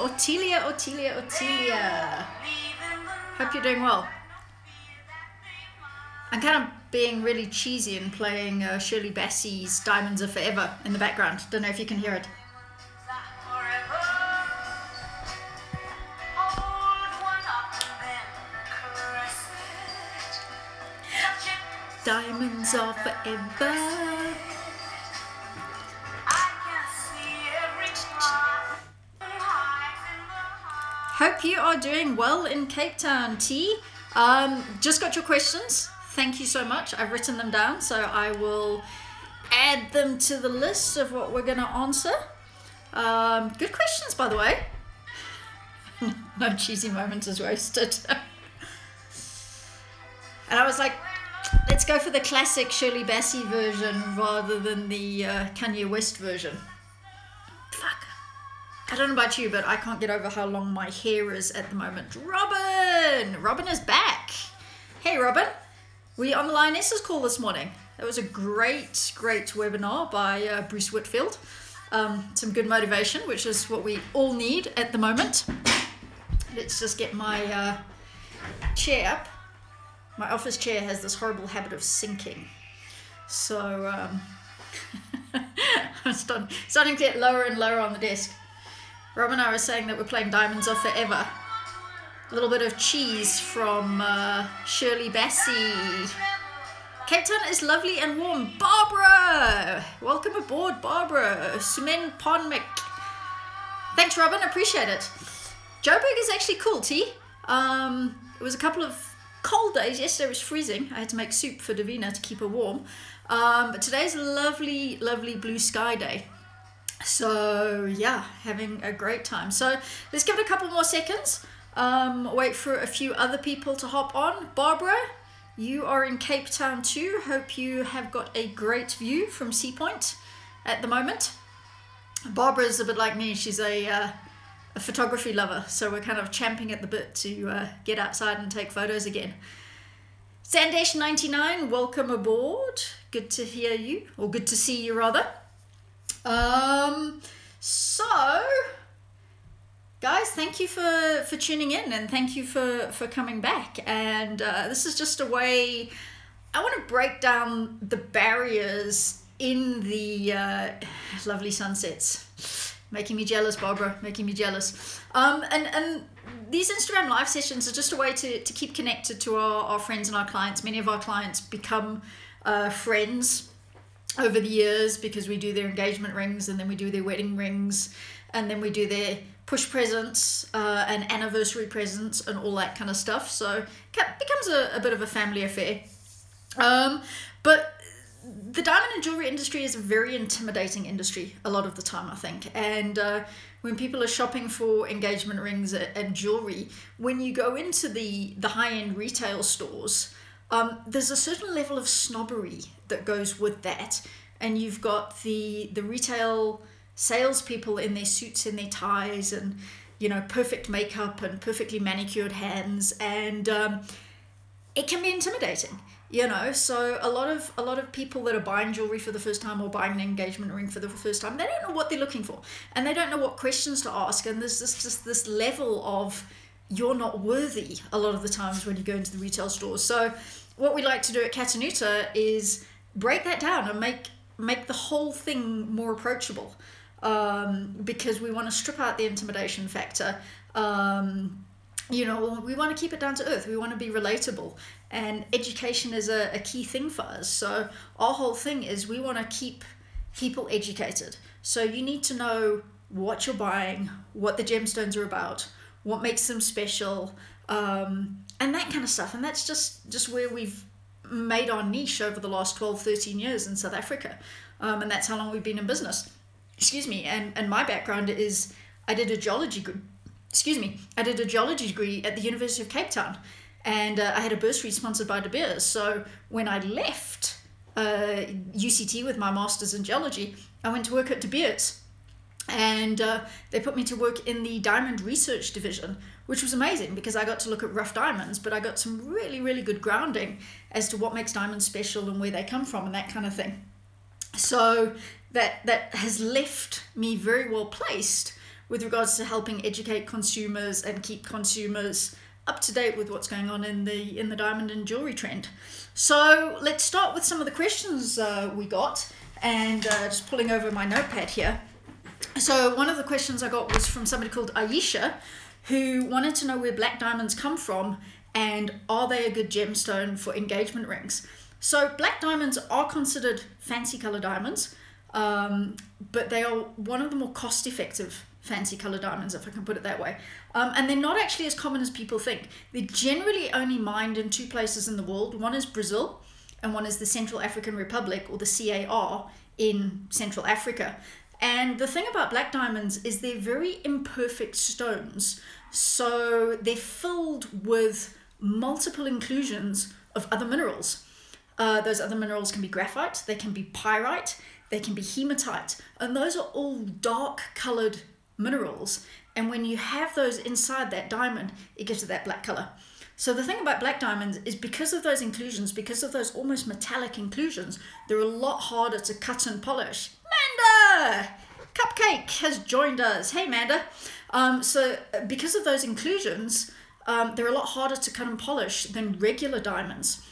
Ottilia. Hope you're doing well. I'm kind of being really cheesy and playing Shirley Bassey's Diamonds Are Forever in the background. Don't know if you can hear it. Diamonds are forever. Hope you are doing well in Cape Town, T. Just got your questions. Thank you so much. I've written them down, so I will add them to the list of what we're going to answer. Good questions, by the way. No cheesy moment is wasted. And I was like, let's go for the classic Shirley Bassey version rather than the Kanye West version. Fuck. I don't know about you, but I can't get over how long my hair is at the moment. Robin! Robin is back. Hey, Robin. Were you on the Lionesses call this morning? That was a great webinar by Bruce Whitfield. Some good motivation, which is what we all need at the moment. Let's just get my chair up. My office chair has this horrible habit of sinking. So I'm starting to get lower and lower on the desk. Rob and I were saying that we're playing Diamonds Are Forever. A little bit of cheese from Shirley Bassey. Cape Town is lovely and warm. Barbara! Welcome aboard, Barbara. Sumen Ponmik. Thanks, Robin. Appreciate it. Joburg is actually cool, T. It was a couple of cold days. Yesterday was freezing. I had to make soup for Davina to keep her warm. But today's a lovely blue sky day. So yeah, having a great time. So let's give it a couple more seconds. Wait for a few other people to hop on. Barbara, you are in Cape Town too. Hope you have got a great view from Sea Point at the moment. Barbara's a bit like me. She's a photography lover, so we're kind of champing at the bit to get outside and take photos again. Sandesh99, welcome aboard. Good to hear you, or good to see you rather. So guys, thank you for tuning in, and thank you for coming back. And this is just a way I want to break down the barriers in the lovely sunsets. Making me jealous, Barbara, making me jealous. And these Instagram live sessions are just a way to keep connected to our friends and our clients. Many of our clients become friends over the years because we do their engagement rings, and then we do their wedding rings, and then we do their push presents and anniversary presents and all that kind of stuff. So it becomes a bit of a family affair. But the diamond and jewelry industry is a very intimidating industry a lot of the time, I think. And when people are shopping for engagement rings and jewelry, when you go into the high-end retail stores, there's a certain level of snobbery that goes with that. And you've got the retail salespeople in their suits and their ties and, you know, perfect makeup and perfectly manicured hands. And it can be intimidating. You know, so a lot of people that are buying jewelry for the first time or buying an engagement ring for the first time, they don't know what they're looking for, and they don't know what questions to ask. And there's just this level of you're not worthy a lot of the times when you go into the retail stores. So what we like to do at Katannuta is break that down and make the whole thing more approachable, because we want to strip out the intimidation factor. You know, we want to keep it down to earth. We want to be relatable, and education is a key thing for us. So our whole thing is we want to keep people educated. So you need to know what you're buying, what the gemstones are about, what makes them special, and that kind of stuff. And that's just where we've made our niche over the last 12, 13 years in South Africa. And that's how long we've been in business. Excuse me. And my background is I did a geology degree at the University of Cape Town, and I had a bursary sponsored by De Beers. So when I left UCT with my master's in geology, I went to work at De Beers, and they put me to work in the diamond research division, which was amazing because I got to look at rough diamonds, but I got some really good grounding as to what makes diamonds special and where they come from and that kind of thing. So that has left me very well placed with regards to helping educate consumers and keep consumers up to date with what's going on in the diamond and jewelry trend. So let's start with some of the questions we got, and just pulling over my notepad here. So one of the questions I got was from somebody called Aisha, who wanted to know where black diamonds come from and are they a good gemstone for engagement rings. So black diamonds are considered fancy color diamonds, but they are one of the more cost-effective fancy color diamonds, if I can put it that way. And they're not actually as common as people think. They're generally only mined in two places in the world. One is Brazil, and one is the Central African Republic, or the CAR, in Central Africa. And the thing about black diamonds is they're very imperfect stones. So they're filled with multiple inclusions of other minerals. Those other minerals can be graphite, they can be pyrite, they can be hematite, and those are all dark colored minerals. And when you have those inside that diamond, it gives it that black color. So the thing about black diamonds is because of those inclusions, because of those almost metallic inclusions, they're a lot harder to cut and polish. Amanda! Cupcake has joined us. Hey, Amanda. So because of those inclusions, they're a lot harder to cut and polish than regular diamonds.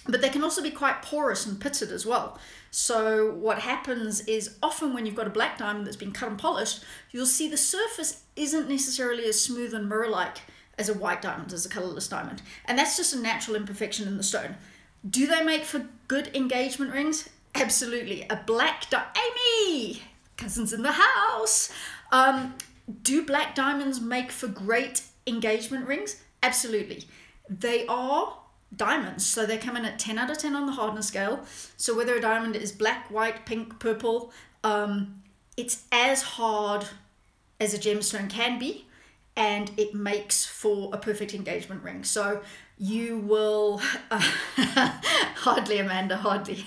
But they can also be quite porous and pitted as well. So what happens is often when you've got a black diamond that's been cut and polished, you'll see the surface isn't necessarily as smooth and mirror-like as a white diamond, as a colorless diamond. And that's just a natural imperfection in the stone. Do they make for good engagement rings? Absolutely. A black Amy! Cousins in the house. Do black diamonds make for great engagement rings? Absolutely. They are diamonds, so they come in at 10 out of 10 on the hardness scale. So whether a diamond is black, white, pink, purple, it's as hard as a gemstone can be, and it makes for a perfect engagement ring. So you will hardly, Amanda, hardly.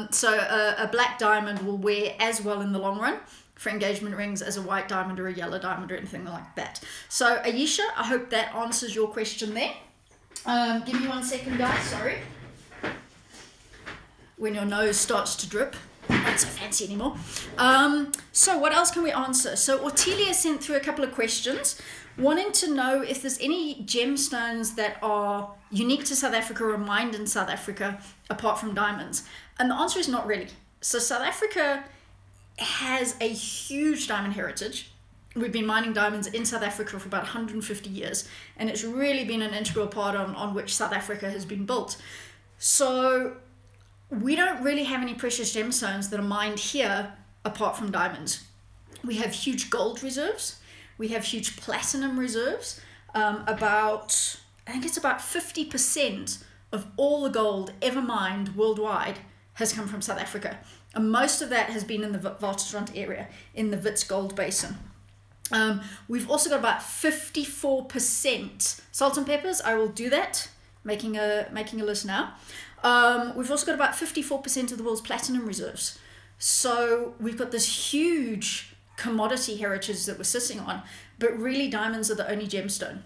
So a black diamond will wear as well in the long run for engagement rings as a white diamond or a yellow diamond or anything like that. So Aisha, I hope that answers your question there. Give me 1 second, guys, sorry. When your nose starts to drip, not so fancy anymore. So what else can we answer? So Ortelia sent through a couple of questions, wanting to know if there's any gemstones that are unique to South Africa or mined in South Africa apart from diamonds. And the answer is not really. So South Africa has a huge diamond heritage. We've been mining diamonds in South Africa for about 150 years, and it's really been an integral part on which South Africa has been built. So we don't really have any precious gemstones that are mined here apart from diamonds. We have huge gold reserves. We have huge platinum reserves. I think it's about 50% of all the gold ever mined worldwide has come from South Africa. And most of that has been in the Waterstrand area, in the Wits Gold Basin. We've also got about 54% salt and peppers. I will do that, making a list now. We've also got about 54% of the world's platinum reserves. So we've got this huge commodity heritage that we're sitting on, but really diamonds are the only gemstone.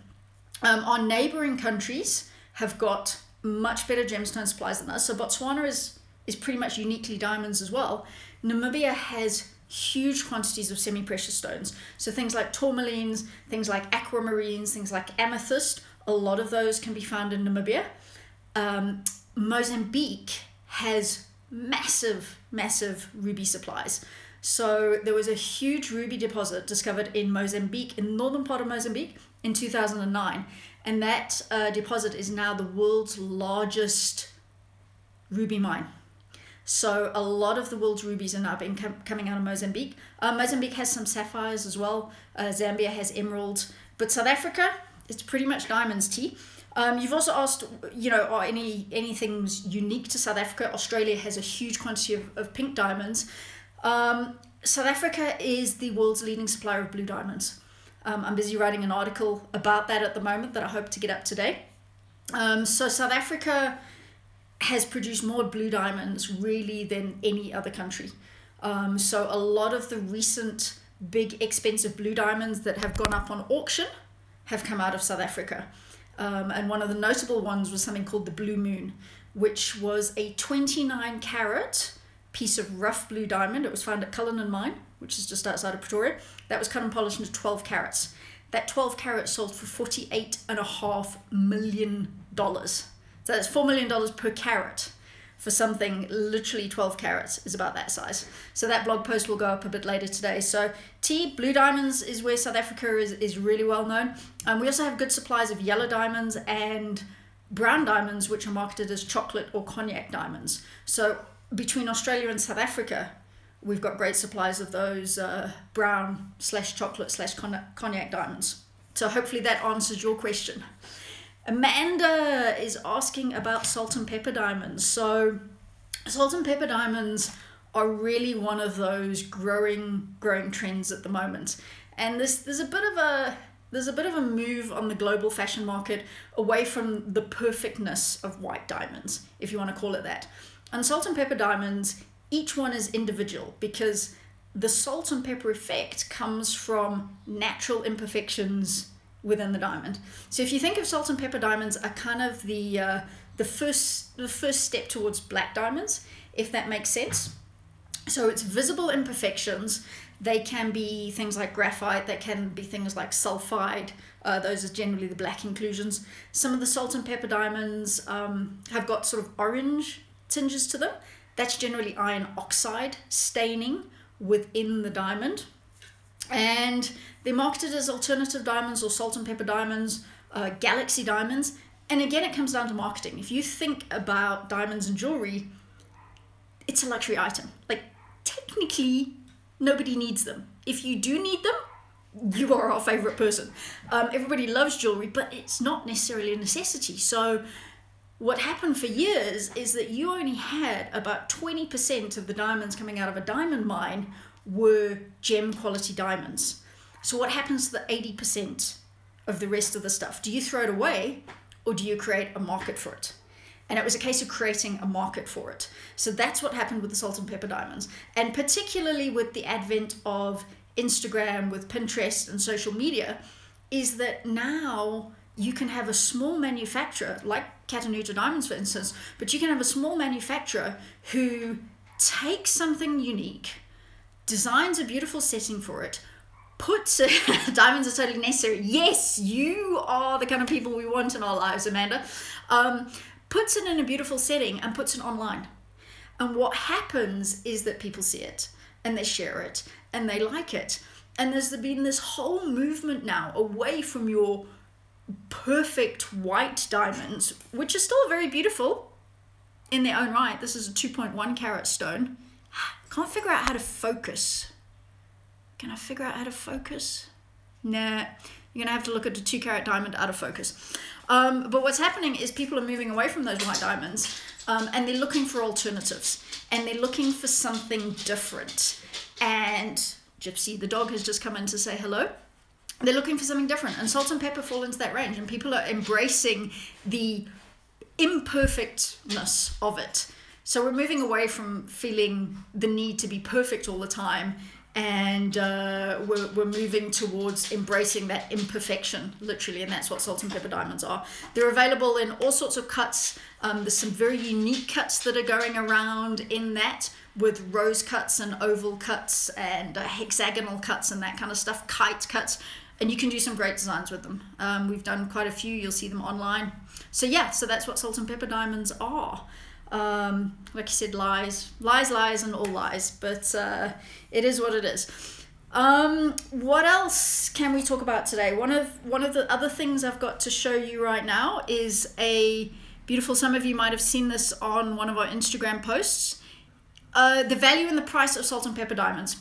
Our neighboring countries have got much better gemstone supplies than us. So Botswana is pretty much uniquely diamonds as well. Namibia has huge quantities of semi-precious stones. So things like tourmalines, things like aquamarines, things like amethyst, a lot of those can be found in Namibia. Mozambique has massive ruby supplies. So there was a huge ruby deposit discovered in Mozambique, in the northern part of Mozambique, in 2009. And that deposit is now the world's largest ruby mine. So a lot of the world's rubies are now coming out of Mozambique. Mozambique has some sapphires as well. Zambia has emeralds. But South Africa, it's pretty much diamonds, T. You've also asked, are anything unique to South Africa? Australia has a huge quantity of pink diamonds. South Africa is the world's leading supplier of blue diamonds. I'm busy writing an article about that at the moment that I hope to get up today. So South Africa has produced more blue diamonds really than any other country. So a lot of the recent big expensive blue diamonds that have gone up on auction have come out of South Africa. And one of the notable ones was something called the Blue Moon, which was a 29 carat piece of rough blue diamond. It was found at Cullinan Mine, which is just outside of Pretoria. That was cut and polished into 12 carats. That 12 carats sold for $48.5 million. So that's $4 million per carat for something literally 12 carats is about that size. So that blog post will go up a bit later today. So blue diamonds is where South Africa is really well known. We also have good supplies of yellow diamonds and brown diamonds, which are marketed as chocolate or cognac diamonds. So between Australia and South Africa, we've got great supplies of those brown / chocolate / cognac diamonds. So hopefully that answers your question. Amanda is asking about salt and pepper diamonds. So salt and pepper diamonds are really one of those growing trends at the moment. And there's a bit of a move on the global fashion market away from the perfectness of white diamonds, if you want to call it that. And salt and pepper diamonds, each one is individual because the salt and pepper effect comes from natural imperfections within the diamond. So if you think of salt and pepper diamonds are kind of the first step towards black diamonds, if that makes sense. So it's visible imperfections. They can be things like graphite, they can be things like sulfide. Those are generally the black inclusions. Some of the salt and pepper diamonds have got sort of orange tinges to them. That's generally iron oxide staining within the diamond. And they're marketed as alternative diamonds or salt and pepper diamonds, galaxy diamonds. And again, it comes down to marketing. If you think about diamonds and jewelry, it's a luxury item. Like, technically, nobody needs them. If you do need them, you are our favorite person. Everybody loves jewelry, but it's not necessarily a necessity. So what happened for years is that you only had about 20% of the diamonds coming out of a diamond mine were gem quality diamonds. So what happens to the 80% of the rest of the stuff? Do you throw it away or do you create a market for it? And it was a case of creating a market for it. So that's what happened with the salt and pepper diamonds. And particularly with the advent of Instagram, with Pinterest and social media, is that now you can have a small manufacturer, like Katannuta Diamonds for instance, but you can have a small manufacturer who takes something unique, designs a beautiful setting for it, puts it, diamonds are totally necessary. Yes, you are the kind of people we want in our lives, Amanda. Puts it in a beautiful setting and puts it online. And what happens is that people see it and they share it and they like it. And there's been this whole movement now away from your perfect white diamonds, which are still very beautiful in their own right. This is a 2.1 carat stone. Can't figure out how to focus. Can I figure out how to focus? Nah, you're gonna have to look at the 2 carat diamond out of focus. But what's happening is people are moving away from those white diamonds and they're looking for alternatives and they're looking for something different. And Gypsy, the dog, has just come in to say hello. They're looking for something different, and salt and pepper fall into that range, and people are embracing the imperfectness of it. So we're moving away from feeling the need to be perfect all the time, and we're moving towards embracing that imperfection, literally, and that's what salt and pepper diamonds are. They're available in all sorts of cuts. There's some very unique cuts that are going around in that, with rose cuts and oval cuts and hexagonal cuts and that kind of stuff, kite cuts, and you can do some great designs with them. We've done quite a few, you'll see them online. So yeah, so that's what salt and pepper diamonds are. Like you said, lies, and all lies, but it is what it is. What else can we talk about today? One of the other things I've got to show you right now is a beautiful, some of you might have seen this on one of our Instagram posts, the value and the price of salt and pepper diamonds.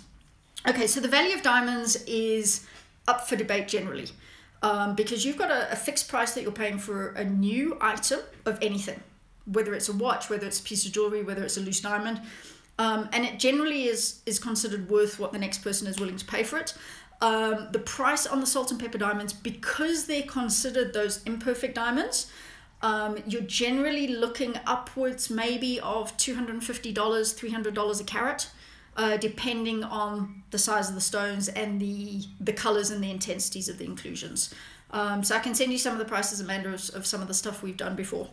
Okay, so the value of diamonds is up for debate generally, because you've got a fixed price that you're paying for a new item of anything, whether it's a watch, whether it's a piece of jewelry, whether it's a loose diamond, and it generally is considered worth what the next person is willing to pay for it. The price on the salt and pepper diamonds, because they're considered those imperfect diamonds, you're generally looking upwards maybe of $250, $300 a carat, depending on the size of the stones and the colors and the intensities of the inclusions. So I can send you some of the prices, Amanda, of some of the stuff we've done before.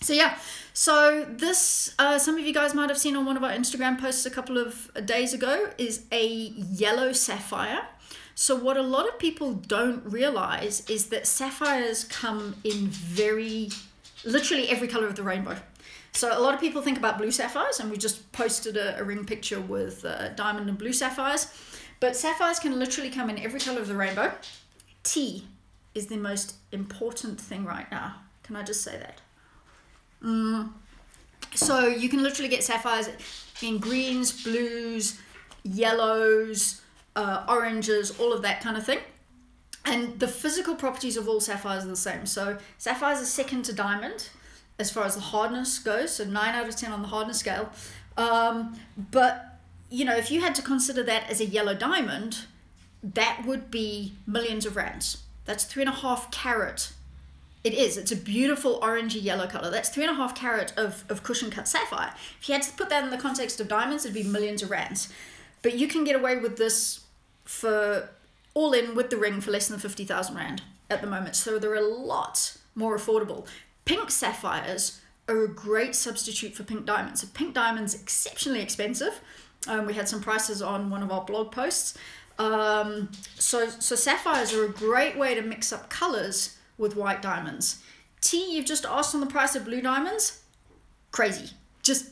So yeah, so this, some of you guys might have seen on one of our Instagram posts a couple of days ago, is a yellow sapphire. So what a lot of people don't realize is that sapphires come in literally every color of the rainbow. So a lot of people think about blue sapphires, and we just posted a ring picture with diamond and blue sapphires. But sapphires can literally come in every color of the rainbow. T is the most important thing right now. Can I just say that? So you can literally get sapphires in greens, blues, yellows, oranges, all of that kind of thing. And the physical properties of all sapphires are the same. So sapphires are second to diamond as far as the hardness goes, so 9 out of 10 on the hardness scale. But you know, if you had to consider that as a yellow diamond, that would be millions of rands. That's 3.5 carat. It's a beautiful orangey yellow color. That's 3.5 carat of cushion cut sapphire. If you had to put that in the context of diamonds, it'd be millions of rands. But you can get away with this for all in with the ring for less than 50,000 rand at the moment. So they're a lot more affordable. Pink sapphires are a great substitute for pink diamonds. So pink diamonds, exceptionally expensive. We had some prices on one of our blog posts. So sapphires are a great way to mix up colors with white diamonds. T, you've just asked on the price of blue diamonds. Crazy. Just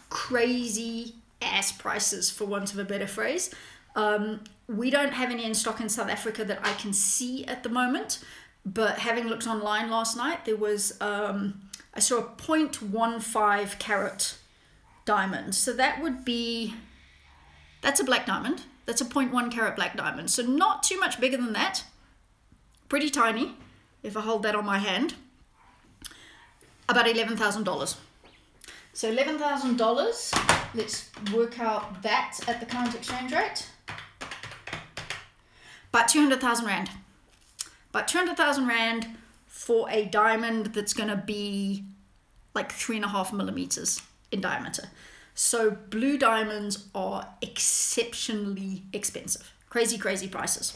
crazy ass prices, for want of a better phrase. We don't have any in stock in South Africa that I can see at the moment, but having looked online last night, there was, I saw a 0.15 carat diamond. So that would be, that's a black diamond. That's a 0.1 carat black diamond. So not too much bigger than that. Pretty tiny, if I hold that on my hand. About $11,000. So $11,000, let's work out that at the current exchange rate. About 200,000 rand. About 200,000 rand for a diamond that's going to be like 3.5 millimeters in diameter. So blue diamonds are exceptionally expensive. Crazy, crazy prices.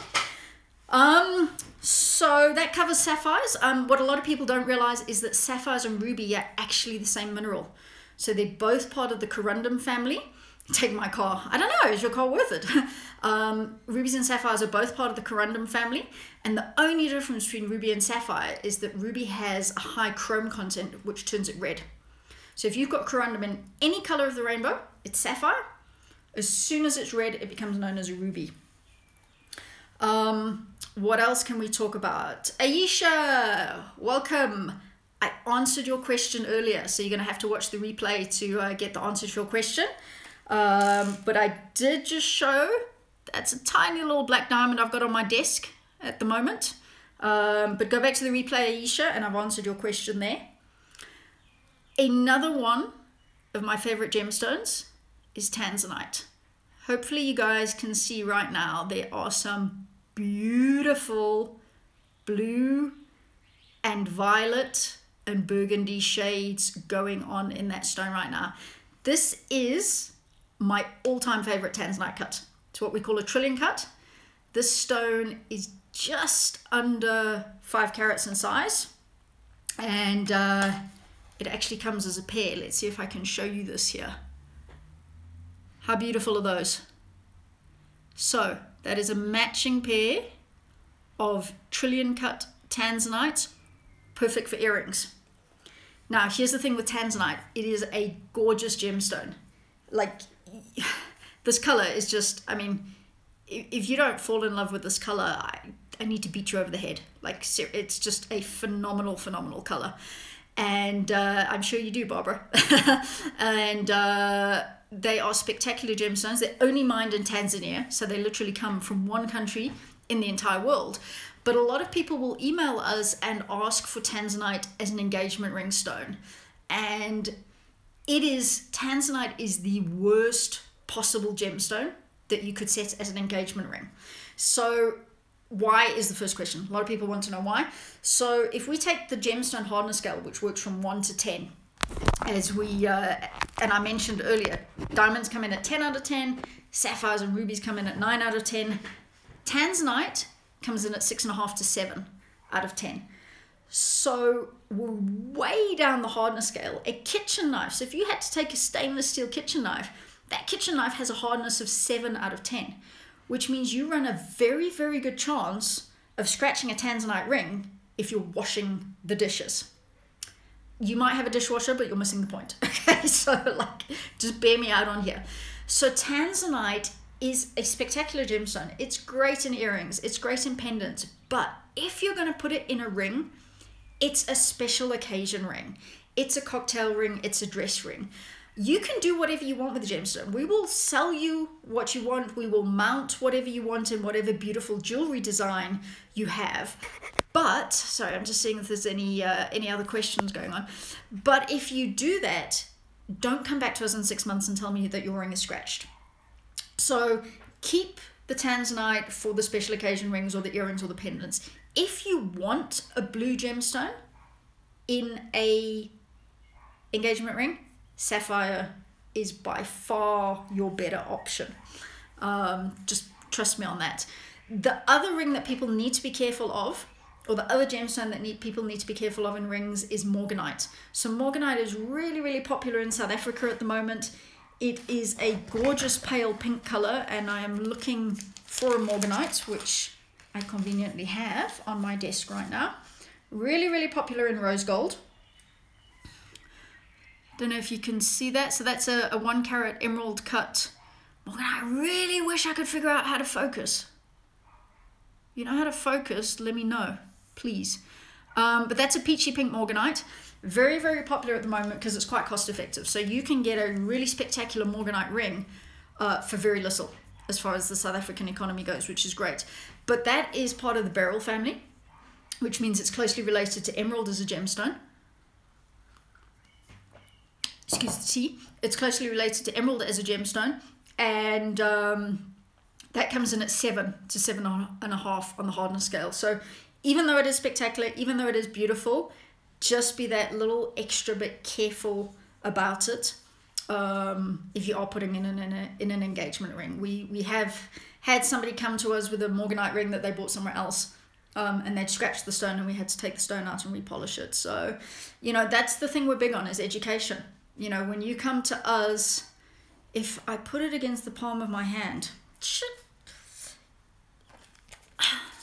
So that covers sapphires. What a lot of people don't realize is that sapphires and ruby are actually the same mineral. So they're both part of the corundum family. Take my car. I don't know, is your car worth it? Rubies and sapphires are both part of the corundum family. And the only difference between ruby and sapphire is that ruby has a high chrome content, which turns it red. So if you've got corundum in any color of the rainbow, it's sapphire. As soon as it's red, it becomes known as a ruby. What else can we talk about? Aisha, welcome. I answered your question earlier, so you're going to have to watch the replay to get the answer to your question. But I did just show, that's a tiny little black diamond I've got on my desk at the moment. But go back to the replay, Aisha, and I've answered your question there. Another one of my favorite gemstones is Tanzanite. Hopefully you guys can see right now there are some beautiful blue and violet and burgundy shades going on in that stone right now. This is my all-time favorite Tanzanite cut. It's what we call a trillion cut. This stone is just under 5 carats in size, and it actually comes as a pair. Let's see if I can show you this here. How beautiful are those? So that is a matching pair of trillion cut Tanzanite, perfect for earrings. Now here's the thing with Tanzanite, it is a gorgeous gemstone. Like, this color is just, I mean, if you don't fall in love with this color, I need to beat you over the head. Like, it's just a phenomenal, phenomenal color. And I'm sure you do, Barbara. And they are spectacular gemstones. They're only mined in Tanzania, so they literally come from one country in the entire world. But a lot of people will email us and ask for Tanzanite as an engagement ring stone. And Tanzanite is the worst possible gemstone that you could set as an engagement ring. So why is the first question. A lot of people want to know why. So if we take the gemstone hardness scale, which works from 1 to 10, as we, and I mentioned earlier, diamonds come in at 10 out of 10, sapphires and rubies come in at 9 out of 10, Tanzanite comes in at 6.5 to 7 out of 10. So we're way down the hardness scale. A kitchen knife, so if you had to take a stainless steel kitchen knife, that kitchen knife has a hardness of 7 out of 10, which means you run a very, very good chance of scratching a Tanzanite ring if you're washing the dishes. You might have a dishwasher, but you're missing the point. Okay, so like, just bear me out on here. So Tanzanite is a spectacular gemstone. It's great in earrings, it's great in pendants, but if you're going to put it in a ring, it's a special occasion ring. It's a cocktail ring, it's a dress ring. You can do whatever you want with the gemstone. We will sell you what you want. We will mount whatever you want in whatever beautiful jewelry design you have. But, sorry, I'm just seeing if there's any other questions going on. But if you do that, don't come back to us in 6 months and tell me that your ring is scratched. So keep the Tanzanite for the special occasion rings or the earrings or the pendants. If you want a blue gemstone in a engagement ring, sapphire is by far your better option. Just trust me on that. The other ring that people need to be careful of, or the other gemstone that people need to be careful of in rings, is Morganite. So Morganite is really, really popular in South Africa at the moment. It is a gorgeous pale pink color, and I am looking for a Morganite, which I conveniently have on my desk right now. Really, really popular in rose gold. Don't know if you can see that. So that's a 1 carat emerald cut. Morganite. I really wish I could figure out how to focus. You know how to focus, let me know, please. But that's a peachy pink Morganite. Very, very popular at the moment because it's quite cost effective. So you can get a really spectacular Morganite ring for very little as far as the South African economy goes, which is great. But that is part of the beryl family, which means it's closely related to emerald as a gemstone. Excuse the tea. It's closely related to emerald as a gemstone, and that comes in at 7 to 7.5 on the hardness scale. So even though it is spectacular, even though it is beautiful, just be that little extra bit careful about it if you are putting in an engagement ring. We have had somebody come to us with a Morganite ring that they bought somewhere else, and they'd scratched the stone, and we had to take the stone out and repolish it. So, you know, that's the thing we're big on, is education. You know, when you come to us, if I put it against the palm of my hand, shit.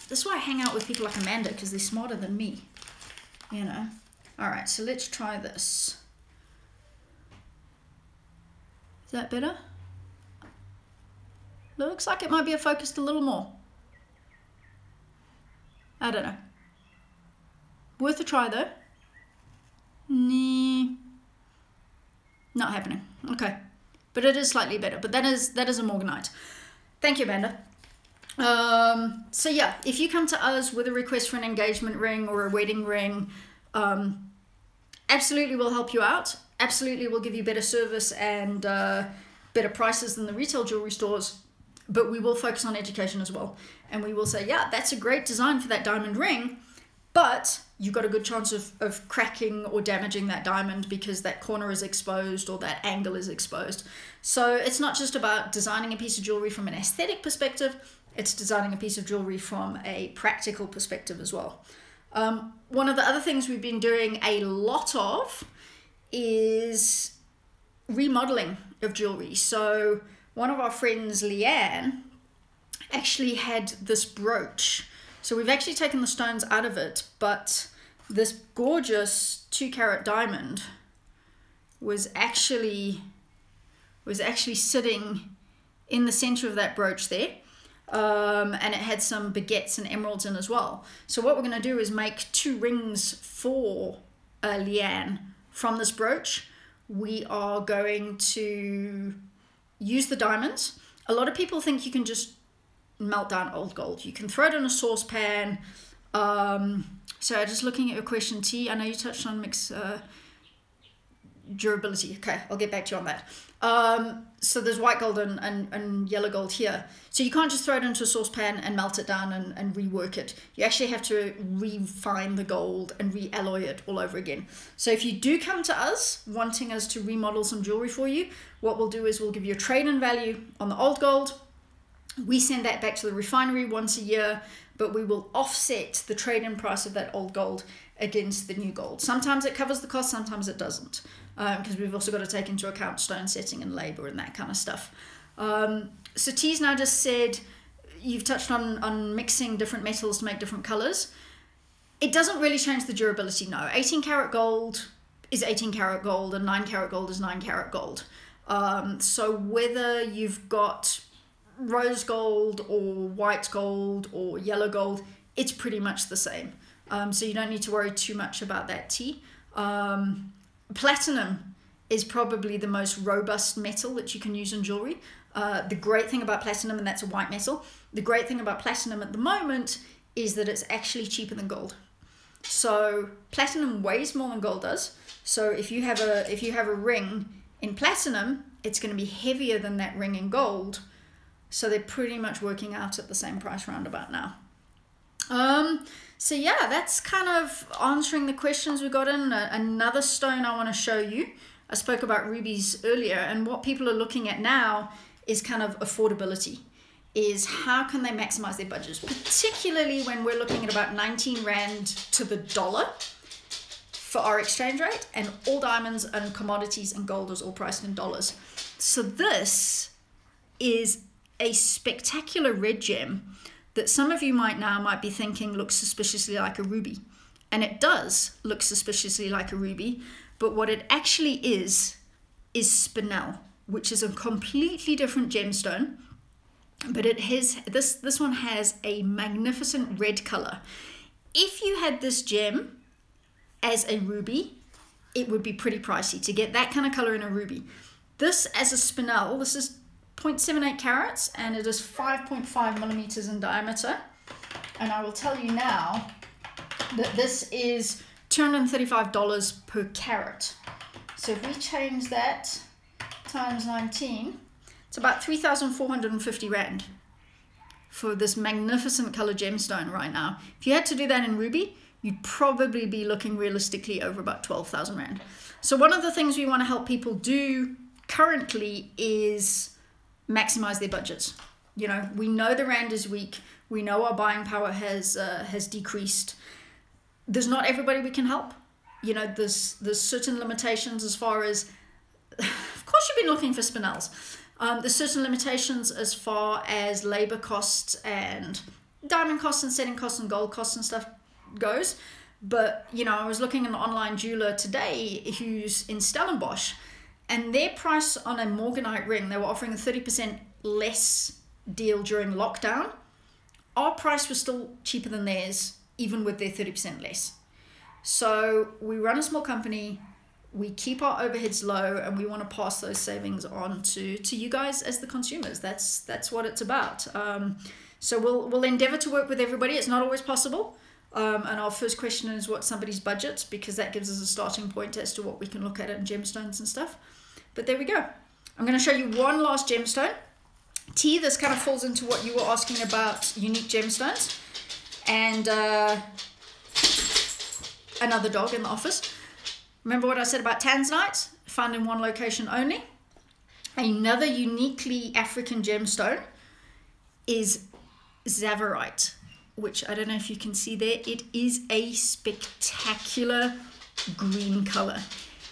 This is why I hang out with people like Amanda, because they're smarter than me, you know. All right, so let's try this. Is that better? Looks like it might be focused a little more. I don't know. Worth a try though. Nah. Not happening. Okay. But it is slightly better. But that is a Morganite. Thank you, Amanda. So yeah, if you come to us with a request for an engagement ring or a wedding ring, absolutely we'll help you out. Absolutely we'll give you better service and better prices than the retail jewelry stores. But we will focus on education as well. And we will say, yeah, that's a great design for that diamond ring, but you've got a good chance of cracking or damaging that diamond because that corner is exposed or that angle is exposed. So it's not just about designing a piece of jewelry from an aesthetic perspective, it's designing a piece of jewelry from a practical perspective as well. One of the other things we've been doing a lot of is remodeling of jewelry. So one of our friends, Leanne, actually had this brooch. So we've actually taken the stones out of it, but this gorgeous 2 carat diamond was actually sitting in the center of that brooch there. And it had some baguettes and emeralds in as well. So what we're going to do is make 2 rings for Leanne from this brooch. We are going to use the diamonds. A lot of people think you can just melt down old gold. You can throw it in a saucepan. So just looking at your question, T, I know you touched on mix durability. Okay, I'll get back to you on that. So there's white gold and yellow gold here. So you can't just throw it into a saucepan and melt it down and rework it. You actually have to refine the gold and realloy it all over again. So if you do come to us wanting us to remodel some jewelry for you, what we'll do is we'll give you a trade-in value on the old gold. We send that back to the refinery once a year, but we will offset the trade-in price of that old gold against the new gold. Sometimes it covers the cost, sometimes it doesn't, because we've also got to take into account stone setting and labor and that kind of stuff. So T's now just said, you've touched on mixing different metals to make different colors. It doesn't really change the durability, no. 18 karat gold is 18 karat gold and 9 karat gold is 9 karat gold. So whether you've got rose gold or white gold or yellow gold, it's pretty much the same. So you don't need to worry too much about that, T. Platinum is probably the most robust metal that you can use in jewelry. The great thing about platinum, and that's a white metal, the great thing about platinum at the moment is that it's actually cheaper than gold. So platinum weighs more than gold does. So if you have a ring in platinum, it's going to be heavier than that ring in gold. So they're pretty much working out at the same price roundabout now. So yeah, that's kind of answering the questions we got in. Another stone I want to show you. I spoke about rubies earlier, and what people are looking at now is kind of affordability. Is how can they maximize their budgets, particularly when we're looking at about 19 Rand to the dollar for our exchange rate, and all diamonds and commodities and gold is all priced in dollars. So this is a spectacular red gem that some of you might be thinking looks suspiciously like a ruby. And it does look suspiciously like a ruby, but what it actually is Spinel, which is a completely different gemstone. But it has this one has a magnificent red color. If you had this gem as a ruby, it would be pretty pricey to get that kind of color in a ruby. This as a Spinel, this is 0.78 carats and it is 5.5 millimeters in diameter. And I will tell you now that this is $235 per carat. So if we change that times 19, it's about 3,450 Rand for this magnificent color gemstone right now. If you had to do that in ruby, you'd probably be looking realistically over about 12,000 Rand. So one of the things we want to help people do currently is maximize their budgets. You know, we know the Rand is weak. We know our buying power has decreased. There's not everybody we can help. You know, there's certain limitations as far as, of course you've been looking for Spinels. There's certain limitations as far as labor costs and diamond costs and setting costs and gold costs and stuff goes. But, you know, I was looking at an online jeweler today who's in Stellenbosch, and their price on a Morganite ring, they were offering a 30% less deal during lockdown. Our price was still cheaper than theirs, even with their 30% less. So we run a small company, we keep our overheads low, and we want to pass those savings on to you guys as the consumers. That's what it's about. So we'll endeavor to work with everybody. It's not always possible. And our first question is what's somebody's budget, because that gives us a starting point as to what we can look at in gemstones and stuff. But there we go. I'm going to show you one last gemstone. T, this kind of falls into what you were asking about unique gemstones. And another dog in the office. Remember what I said about Tanzanite? Found in one location only. Another uniquely African gemstone is Tsavorite, which I don't know if you can see there. It is a spectacular green color.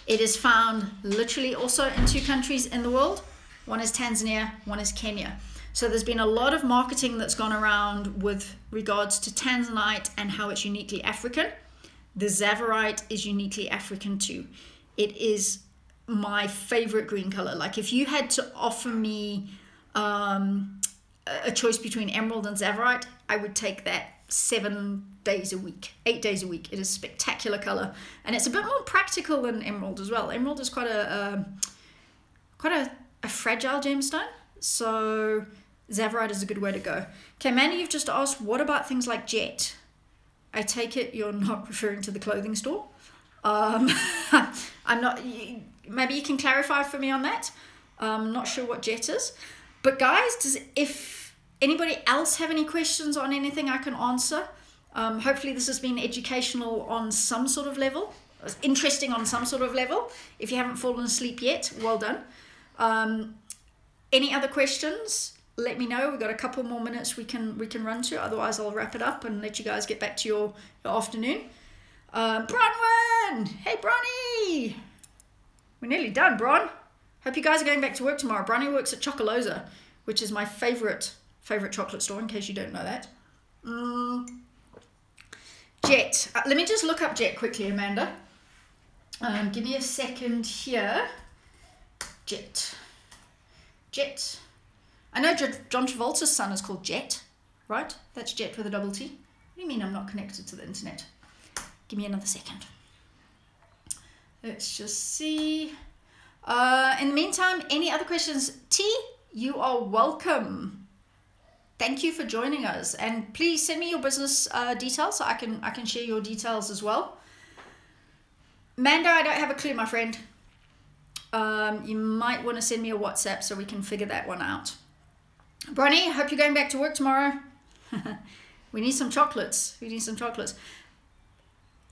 It is found literally also in 2 countries in the world. One is Tanzania, one is Kenya. So there's been a lot of marketing that's gone around with regards to Tanzanite and how it's uniquely African. The Tsavorite is uniquely African too. It is my favorite green color. Like if you had to offer me a choice between emerald and Tsavorite, I would take that 7 days a week, 8 days a week. It is spectacular color, and it's a bit more practical than emerald as well. Emerald is quite a fragile gemstone, so Tsavorite is a good way to go. Okay, Mandy, you've just asked, what about things like jet? I take it you're not referring to the clothing store. I'm not. Maybe you can clarify for me on that. I'm not sure what jet is, but guys, if anybody else have any questions on anything I can answer, hopefully this has been educational on some sort of level, interesting on some sort of level. If you haven't fallen asleep yet, well done. Any other questions? let me know. We've got a couple more minutes we can run to. Otherwise, I'll wrap it up and let you guys get back to your afternoon. Bronwyn! Hey, Bronny! We're nearly done, Bron. Hope you guys are going back to work tomorrow. Bronny works at Chocoloza, which is my favorite chocolate store, in case you don't know that. Jet. Let me just look up Jet quickly, Amanda. Give me a second here. Jet. I know John Travolta's son is called Jet, right? That's Jet with a double T. What do you mean I'm not connected to the internet? Give me another second. Let's just see. In the meantime, any other questions? T, you are welcome. Thank you for joining us. And please send me your business details so I can share your details as well. Manda, I don't have a clue, my friend. You might want to send me a WhatsApp so we can figure that one out. Bronny, hope you're going back to work tomorrow. We need some chocolates.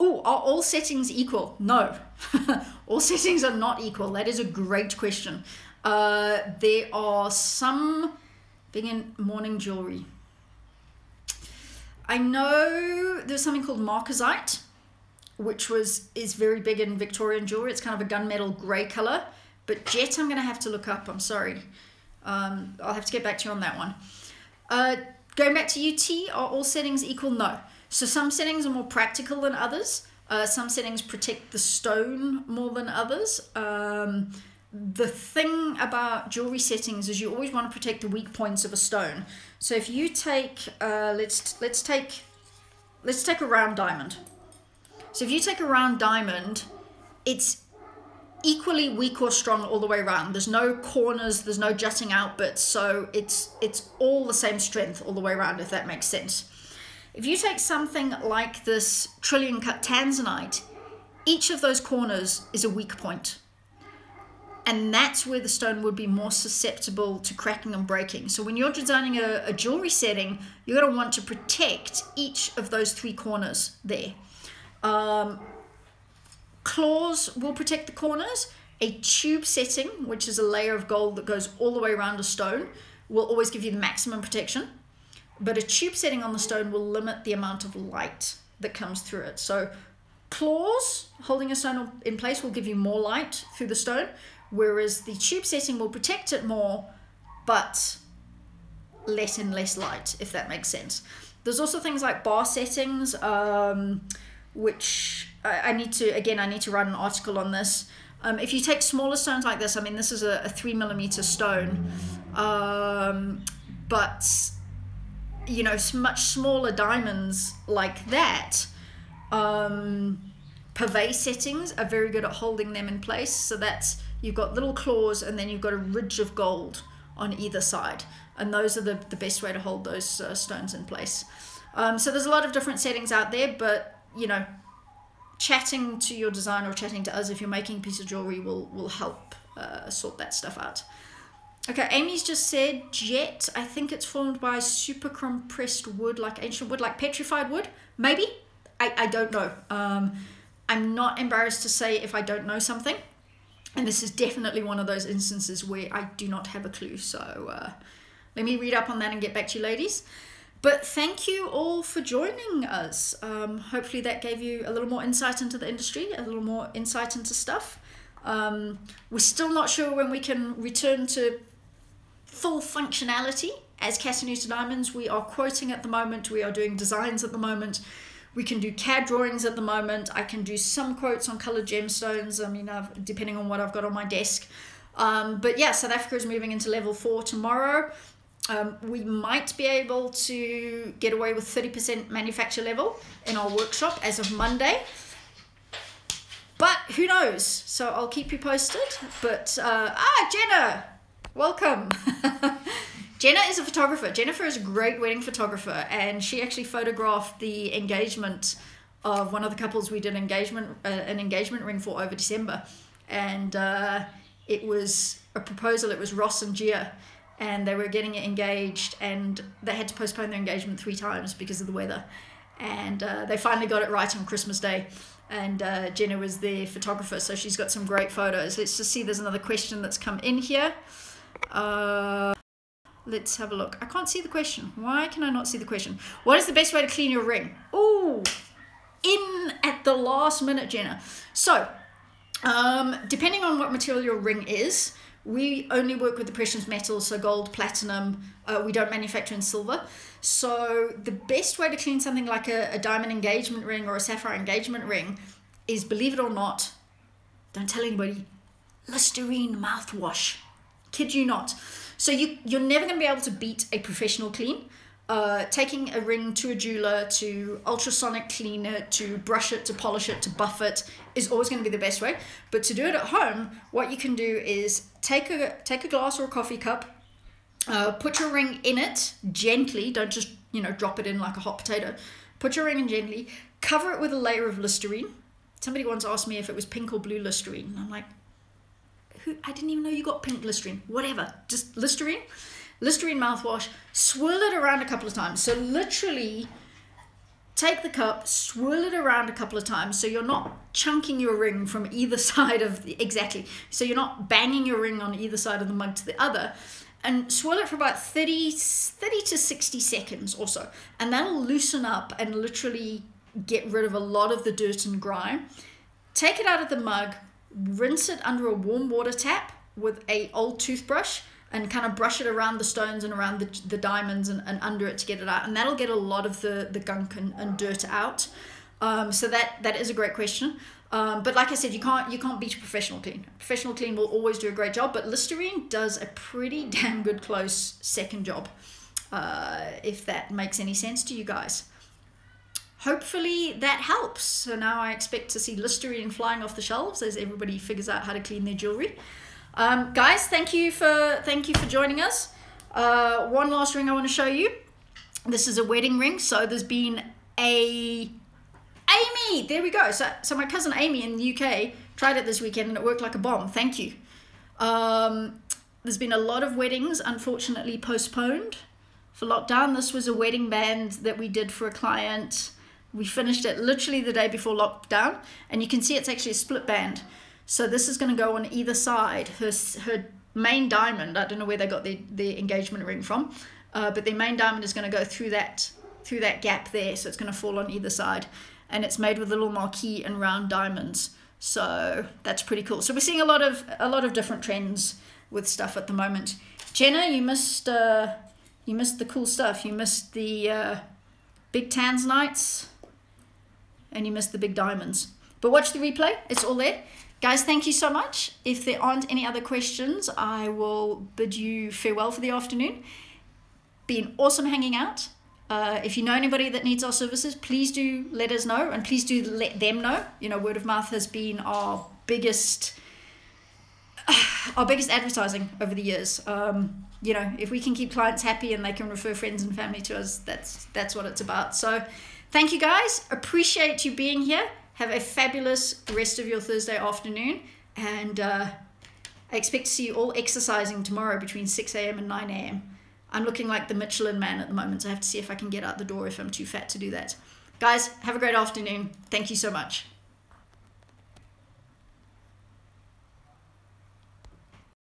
Oh, are all settings equal? No. All settings are not equal. That is a great question. There are some big in morning jewelry. I know there's something called markazite, which is very big in Victorian jewelry. It's kind of a gunmetal grey colour. But Jet, I'm going to have to look up. I'm sorry. I'll have to get back to you on that one. Going back to UT, are all settings equal? No. So some settings are more practical than others. Some settings protect the stone more than others. The thing about jewelry settings is you always want to protect the weak points of a stone. So if you take, let's take a round diamond. So if you take a round diamond, it's equally weak or strong all the way around. There's no corners, there's no jutting out bits, so it's all the same strength all the way around, if that makes sense. If you take something like this trillion cut Tanzanite, each of those corners is a weak point. And that's where the stone would be more susceptible to cracking and breaking. So when you're designing a jewelry setting, you're going to want to protect each of those three corners there. Claws will protect the corners. A tube setting, which is a layer of gold that goes all the way around a stone, will always give you the maximum protection. But a tube setting on the stone will limit the amount of light that comes through it. So claws holding a stone in place will give you more light through the stone, whereas the tube setting will protect it more, but let in less light, if that makes sense. There's also things like bar settings, which I need to write an article on this. If you take smaller stones like this, I mean, this is a 3mm stone, but you know, much smaller diamonds like that, purvey settings are very good at holding them in place. So that's, you've got little claws and then you've got a ridge of gold on either side, and those are the best way to hold those stones in place. So there's a lot of different settings out there, but you know, chatting to your designer or chatting to us if you're making a piece of jewelry will help sort that stuff out. Okay, Amy's just said jet. I think it's formed by super compressed wood, like ancient wood, like petrified wood. Maybe. I don't know. I'm not embarrassed to say if I don't know something. And this is definitely one of those instances where I do not have a clue. So let me read up on that and get back to you ladies. But thank you all for joining us. Hopefully that gave you a little more insight into the industry, a little more insight into stuff. We're still not sure when we can return to full functionality as Katannuta Diamonds. We are quoting at the moment. We are doing designs at the moment. We can do CAD drawings at the moment. I can do some quotes on colored gemstones. I mean, depending on what I've got on my desk. But yeah, South Africa is moving into level 4 tomorrow. We might be able to get away with 30% manufacture level in our workshop as of Monday. But who knows? So I'll keep you posted. But, Jenna! Welcome. Jenna is a photographer. Jennifer is a great wedding photographer, and she actually photographed the engagement of one of the couples we did an engagement ring for over December. And it was a proposal. It was Ross and Gia, and they were getting engaged, and they had to postpone their engagement 3 times because of the weather. And they finally got it right on Christmas Day. And Jenna was their photographer, so she's got some great photos. Let's just see, there's another question that's come in here. Let's have a look. I can't see the question. Why can I not see the question? What is the best way to clean your ring? Oh, in at the last minute, Jenna. So, depending on what material your ring is, we only work with the precious metals, so gold, platinum. We don't manufacture in silver. So the best way to clean something like a diamond engagement ring or a sapphire engagement ring is, believe it or not, don't tell anybody, Listerine mouthwash. Kid you not. So you're never going to be able to beat a professional clean. Taking a ring to a jeweler, to ultrasonic clean it, to brush it, to polish it, to buff it is always going to be the best way. But to do it at home, what you can do is take a glass or a coffee cup, put your ring in it gently. Don't just, drop it in like a hot potato. Put your ring in gently, cover it with a layer of Listerine. Somebody once asked me if it was pink or blue Listerine. I'm like, I didn't even know you got pink Listerine. Whatever, just Listerine mouthwash, swirl it around a couple of times. So literally take the cup, swirl it around a couple of times so you're not chunking your ring from either side of exactly. So you're not banging your ring on either side of the mug to the other. And swirl it for about 30 to 60 seconds or so. And that'll loosen up and literally get rid of a lot of the dirt and grime. Take it out of the mug, rinse it under a warm water tap with a old toothbrush, and kind of brush it around the stones and around the diamonds and under it to get it out. And that'll get a lot of the gunk and dirt out. So that is a great question. But like I said, you can't beat a professional clean. Professional clean will always do a great job, but Listerine does a pretty damn good close second job, if that makes any sense to you guys. Hopefully that helps. So now I expect to see Listerine flying off the shelves as everybody figures out how to clean their jewelry. Guys, thank you for joining us. One last ring I want to show you. This is a wedding ring. So there's been Amy, there we go. So my cousin Amy in the UK tried it this weekend and it worked like a bomb. Thank you. There's been a lot of weddings unfortunately postponed for lockdown. This was a wedding band that we did for a client. We finished it literally the day before lockdown, and you can see it's actually a split band. So this is going to go on either side. Her main diamond, I don't know where they got their engagement ring from, but their main diamond is going to go through that gap there. So it's going to fall on either side, and it's made with little marquee and round diamonds. So that's pretty cool. So we're seeing a lot of different trends with stuff at the moment. Jenna, you missed the cool stuff. You missed the big Tanzanites, and you missed the big diamonds. But watch the replay. It's all there. Guys, thank you so much. If there aren't any other questions, I will bid you farewell for the afternoon. Been awesome hanging out. If you know anybody that needs our services, please do let us know, and please do let them know. Word of mouth has been our biggest advertising over the years. If we can keep clients happy and they can refer friends and family to us, that's what it's about. So thank you guys. Appreciate you being here. Have a fabulous rest of your Thursday afternoon, and I expect to see you all exercising tomorrow between 6 a.m. and 9 a.m. I'm looking like the Michelin man at the moment, so I have to see if I can get out the door if I'm too fat to do that. Guys, have a great afternoon. Thank you so much.